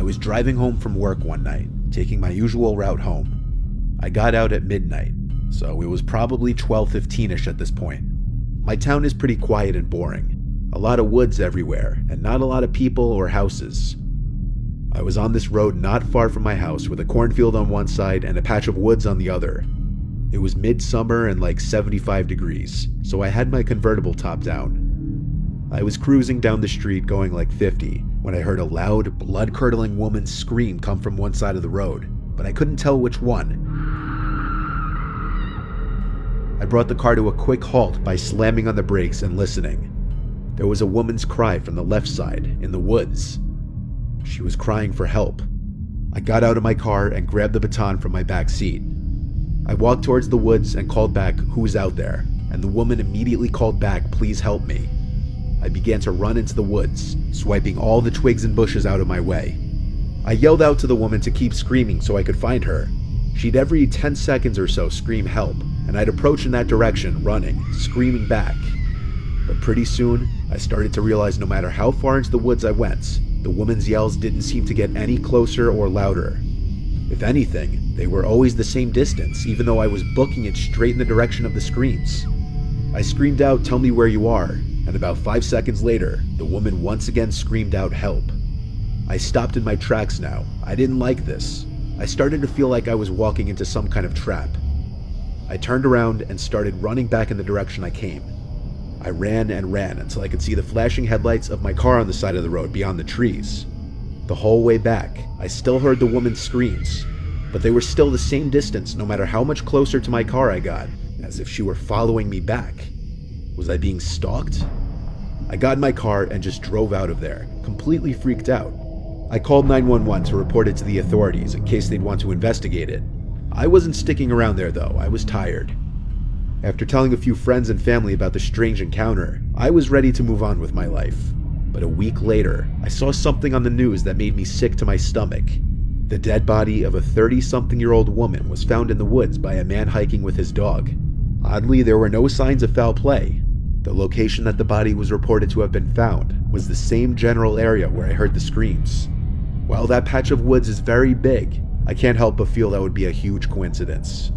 was driving home from work one night, taking my usual route home. I got out at midnight, so it was probably 12:15ish at this point. My town is pretty quiet and boring. A lot of woods everywhere, and not a lot of people or houses. I was on this road not far from my house with a cornfield on one side and a patch of woods on the other. It was midsummer and like 75 degrees, so I had my convertible top down. I was cruising down the street going like 50 when I heard a loud, blood-curdling woman's scream come from one side of the road, but I couldn't tell which one. I brought the car to a quick halt by slamming on the brakes and listening. There was a woman's cry from the left side, in the woods. She was crying for help. I got out of my car and grabbed the baton from my back seat. I walked towards the woods and called back, "Who's out there?" and the woman immediately called back, "Please help me." I began to run into the woods, swiping all the twigs and bushes out of my way. I yelled out to the woman to keep screaming so I could find her. She'd every 10 seconds or so scream help, and I'd approach in that direction, running, screaming back. But pretty soon, I started to realize no matter how far into the woods I went, the woman's yells didn't seem to get any closer or louder. If anything, they were always the same distance, even though I was booking it straight in the direction of the screams. I screamed out, "Tell me where you are," and about 5 seconds later, the woman once again screamed out, "Help." I stopped in my tracks now. I didn't like this. I started to feel like I was walking into some kind of trap. I turned around and started running back in the direction I came. I ran and ran until I could see the flashing headlights of my car on the side of the road beyond the trees. The whole way back, I still heard the woman's screams, but they were still the same distance no matter how much closer to my car I got, as if she were following me back. Was I being stalked? I got in my car and just drove out of there, completely freaked out. I called 911 to report it to the authorities in case they'd want to investigate it. I wasn't sticking around there though, I was tired. After telling a few friends and family about the strange encounter, I was ready to move on with my life. But a week later, I saw something on the news that made me sick to my stomach. The dead body of a 30-something-year-old woman was found in the woods by a man hiking with his dog. Oddly, there were no signs of foul play. The location that the body was reported to have been found was the same general area where I heard the screams. While that patch of woods is very big, I can't help but feel that would be a huge coincidence.